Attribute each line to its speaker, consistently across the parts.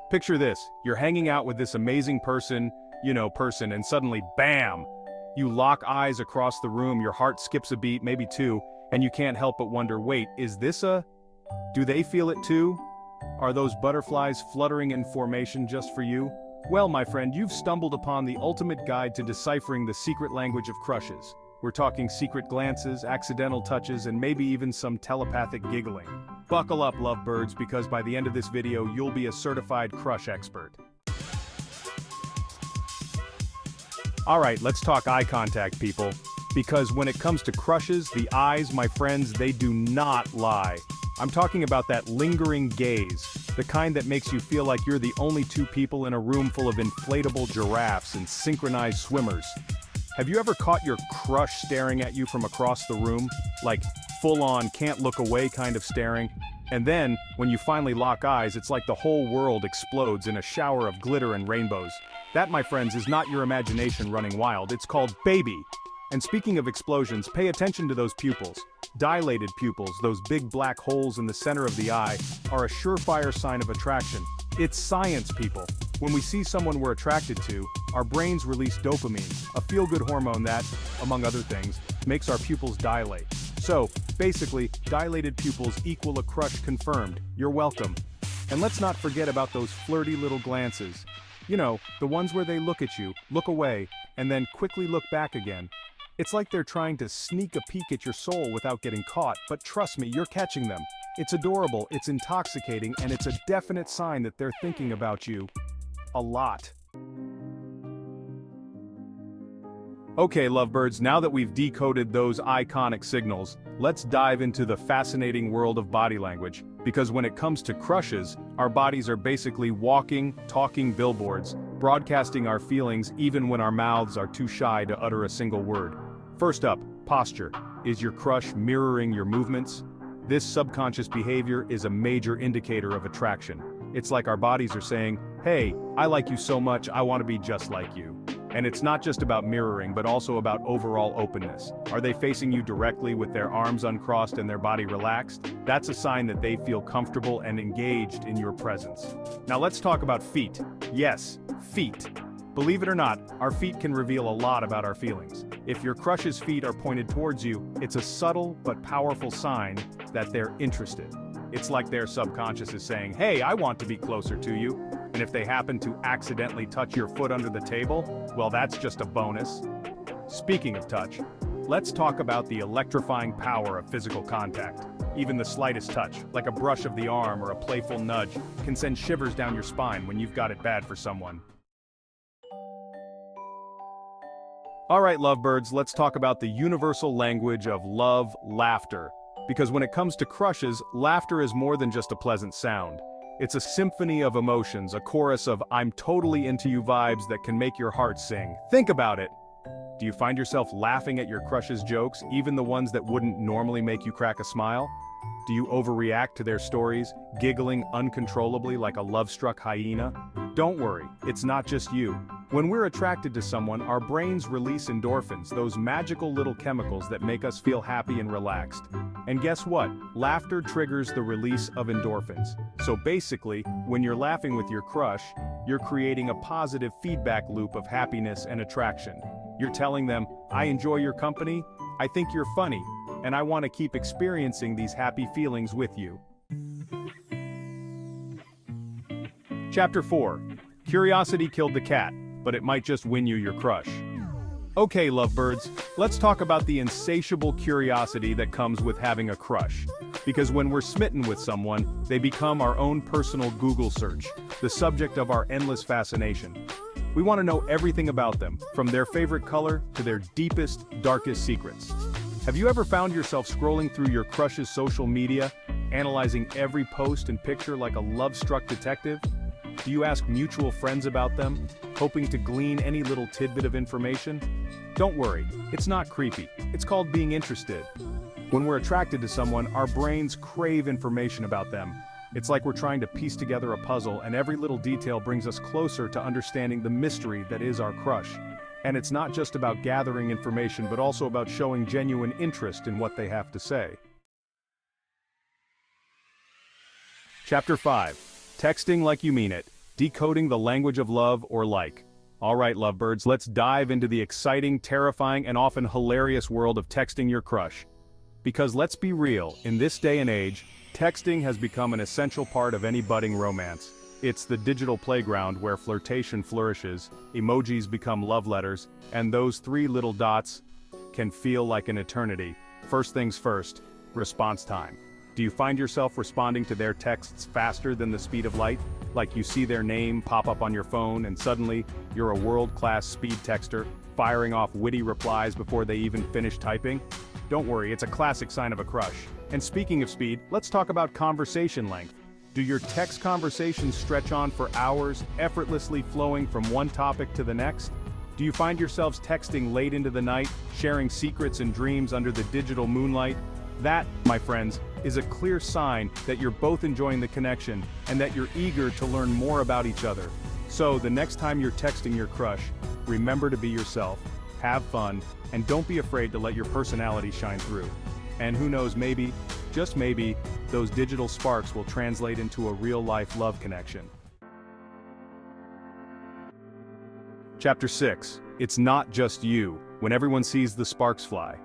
Speaker 1: Picture this, you're hanging out with this amazing person, and suddenly, bam! You lock eyes across the room, your heart skips a beat, maybe two, and you can't help but wonder, wait, do they feel it too? Are those butterflies fluttering in formation just for you? Well, my friend, you've stumbled upon the ultimate guide to deciphering the secret language of crushes. We're talking secret glances, accidental touches, and maybe even some telepathic giggling. Buckle up, lovebirds, because by the end of this video, you'll be a certified crush expert. Alright, let's talk eye contact, people. Because when it comes to crushes, the eyes, my friends, they do not lie. I'm talking about that lingering gaze, the kind that makes you feel like you're the only two people in a room full of inflatable giraffes and synchronized swimmers. Have you ever caught your crush staring at you from across the room? Like, full-on, can't look away kind of staring? And then, when you finally lock eyes, it's like the whole world explodes in a shower of glitter and rainbows. That, my friends, is not your imagination running wild, it's called baby. And speaking of explosions, pay attention to those pupils. Dilated pupils, those big black holes in the center of the eye, are a surefire sign of attraction. It's science, people. When we see someone we're attracted to, our brains release dopamine, a feel-good hormone that, among other things, makes our pupils dilate. So, basically, dilated pupils equal a crush confirmed. You're welcome. And let's not forget about those flirty little glances. You know, the ones where they look at you, look away, and then quickly look back again. It's like they're trying to sneak a peek at your soul without getting caught, but trust me, you're catching them. It's adorable, it's intoxicating, and it's a definite sign that they're thinking about you. A lot. Okay, lovebirds, now that we've decoded those iconic signals, let's dive into the fascinating world of body language. Because when it comes to crushes, our bodies are basically walking, talking billboards, broadcasting our feelings even when our mouths are too shy to utter a single word. First up, posture. Is your crush mirroring your movements? This subconscious behavior is a major indicator of attraction. It's like our bodies are saying, hey, I like you so much, I want to be just like you. And it's not just about mirroring, but also about overall openness. Are they facing you directly with their arms uncrossed and their body relaxed? That's a sign that they feel comfortable and engaged in your presence. Now let's talk about feet. Yes, feet. Believe it or not, our feet can reveal a lot about our feelings. If your crush's feet are pointed towards you, it's a subtle but powerful sign that they're interested. It's like their subconscious is saying, hey, I want to be closer to you. And if they happen to accidentally touch your foot under the table, well, that's just a bonus. Speaking of touch, let's talk about the electrifying power of physical contact. Even the slightest touch, like a brush of the arm or a playful nudge, can send shivers down your spine when you've got it bad for someone. Alright, lovebirds, let's talk about the universal language of love, laughter. Because when it comes to crushes, laughter is more than just a pleasant sound. It's a symphony of emotions, a chorus of I'm totally into you vibes that can make your heart sing. Think about it. Do you find yourself laughing at your crush's jokes, even the ones that wouldn't normally make you crack a smile? Do you overreact to their stories, giggling uncontrollably like a love-struck hyena? Don't worry, it's not just you. When we're attracted to someone, our brains release endorphins, those magical little chemicals that make us feel happy and relaxed. And guess what? Laughter triggers the release of endorphins. So basically, when you're laughing with your crush, you're creating a positive feedback loop of happiness and attraction. You're telling them, I enjoy your company, I think you're funny, and I want to keep experiencing these happy feelings with you. Chapter 4. Curiosity killed the cat, but it might just win you your crush. Okay, lovebirds, let's talk about the insatiable curiosity that comes with having a crush. Because when we're smitten with someone, they become our own personal Google search, the subject of our endless fascination. We want to know everything about them, from their favorite color to their deepest, darkest secrets. Have you ever found yourself scrolling through your crush's social media, analyzing every post and picture like a love-struck detective? Do you ask mutual friends about them, hoping to glean any little tidbit of information? Don't worry, it's not creepy, it's called being interested. When we're attracted to someone, our brains crave information about them. It's like we're trying to piece together a puzzle, and every little detail brings us closer to understanding the mystery that is our crush. And it's not just about gathering information, but also about showing genuine interest in what they have to say. Chapter 5. Texting like you mean it. Decoding the language of love or like. Alright lovebirds, let's dive into the exciting, terrifying, and often hilarious world of texting your crush. Because let's be real, in this day and age, texting has become an essential part of any budding romance. It's the digital playground where flirtation flourishes, emojis become love letters, and those three little dots can feel like an eternity. First things first, response time. Do you find yourself responding to their texts faster than the speed of light? Like you see their name pop up on your phone and suddenly, you're a world-class speed texter, firing off witty replies before they even finish typing? Don't worry, it's a classic sign of a crush. And speaking of speed, let's talk about conversation length. Do your text conversations stretch on for hours, effortlessly flowing from one topic to the next? Do you find yourselves texting late into the night, sharing secrets and dreams under the digital moonlight? That, my friends, is a clear sign that you're both enjoying the connection and that you're eager to learn more about each other. So, the next time you're texting your crush, remember to be yourself, have fun, and don't be afraid to let your personality shine through. And who knows, maybe, just maybe, those digital sparks will translate into a real-life love connection. Chapter 6. It's not just you, when everyone sees the sparks fly.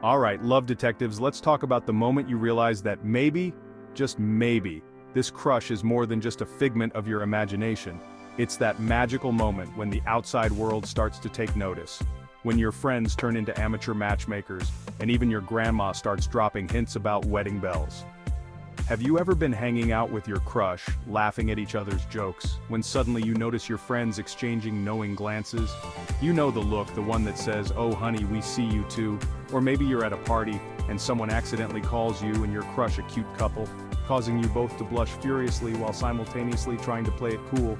Speaker 1: Alright, love detectives, let's talk about the moment you realize that maybe, just maybe, this crush is more than just a figment of your imagination. It's that magical moment when the outside world starts to take notice. When your friends turn into amateur matchmakers, and even your grandma starts dropping hints about wedding bells. Have you ever been hanging out with your crush, laughing at each other's jokes, when suddenly you notice your friends exchanging knowing glances? You know the look, the one that says, "Oh honey, we see you too." Or maybe you're at a party, and someone accidentally calls you and your crush a cute couple, causing you both to blush furiously while simultaneously trying to play it cool.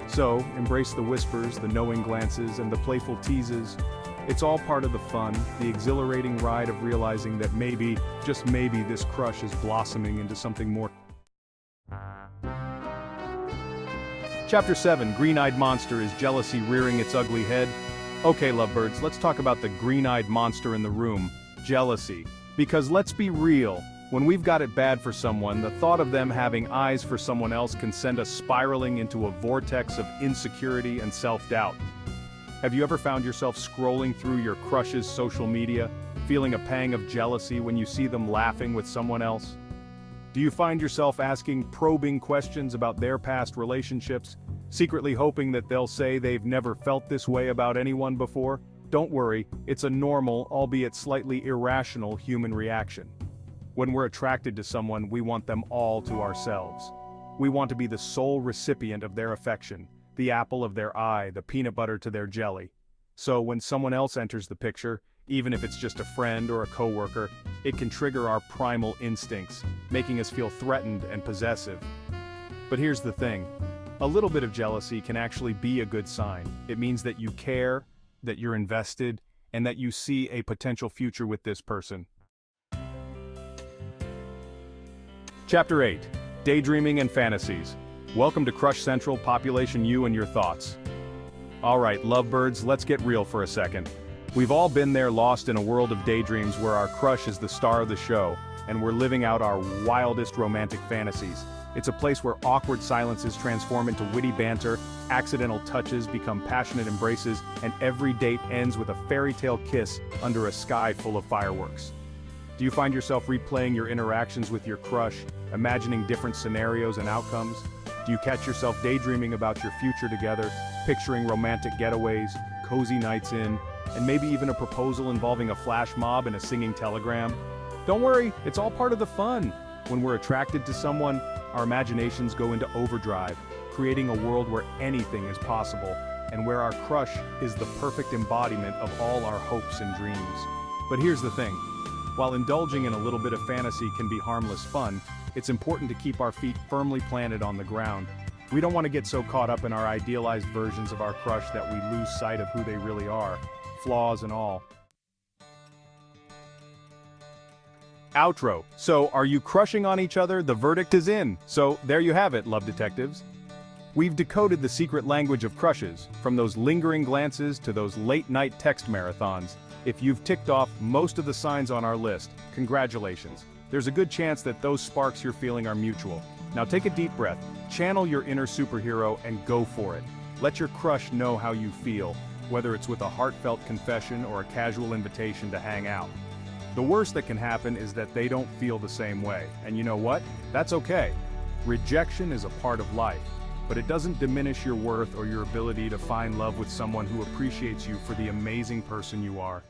Speaker 1: So, embrace the whispers, the knowing glances, and the playful teases. It's all part of the fun, the exhilarating ride of realizing that maybe, just maybe, this crush is blossoming into something more. Chapter 7. Green-eyed monster. Is jealousy rearing its ugly head? Okay lovebirds, let's talk about the green-eyed monster in the room, jealousy. Because let's be real, when we've got it bad for someone, the thought of them having eyes for someone else can send us spiraling into a vortex of insecurity and self-doubt. Have you ever found yourself scrolling through your crush's social media, feeling a pang of jealousy when you see them laughing with someone else? Do you find yourself asking probing questions about their past relationships, secretly hoping that they'll say they've never felt this way about anyone before? Don't worry, it's a normal, albeit slightly irrational human reaction. When we're attracted to someone, we want them all to ourselves. We want to be the sole recipient of their affection, the apple of their eye, the peanut butter to their jelly. So when someone else enters the picture, even if it's just a friend or a coworker, it can trigger our primal instincts, making us feel threatened and possessive. But here's the thing. A little bit of jealousy can actually be a good sign. It means that you care, that you're invested, and that you see a potential future with this person. Chapter 8. Daydreaming and Fantasies. Welcome to Crush Central, Population You and your thoughts. Alright, lovebirds, let's get real for a second. We've all been there, lost in a world of daydreams where our crush is the star of the show, and we're living out our wildest romantic fantasies. It's a place where awkward silences transform into witty banter, accidental touches become passionate embraces, and every date ends with a fairy tale kiss under a sky full of fireworks. Do you find yourself replaying your interactions with your crush, imagining different scenarios and outcomes? Do you catch yourself daydreaming about your future together, picturing romantic getaways, cozy nights in, and maybe even a proposal involving a flash mob and a singing telegram? Don't worry, it's all part of the fun. When we're attracted to someone, our imaginations go into overdrive, creating a world where anything is possible, and where our crush is the perfect embodiment of all our hopes and dreams. But here's the thing. While indulging in a little bit of fantasy can be harmless fun, it's important to keep our feet firmly planted on the ground. We don't want to get so caught up in our idealized versions of our crush that we lose sight of who they really are, flaws and all. Outro. So, are you crushing on each other? The verdict is in. So, there you have it, love detectives. We've decoded the secret language of crushes, from those lingering glances to those late-night text marathons. If you've ticked off most of the signs on our list, congratulations. There's a good chance that those sparks you're feeling are mutual. Now take a deep breath, channel your inner superhero and go for it. Let your crush know how you feel, whether it's with a heartfelt confession or a casual invitation to hang out. The worst that can happen is that they don't feel the same way, and you know what? That's okay. Rejection is a part of life, but it doesn't diminish your worth or your ability to find love with someone who appreciates you for the amazing person you are.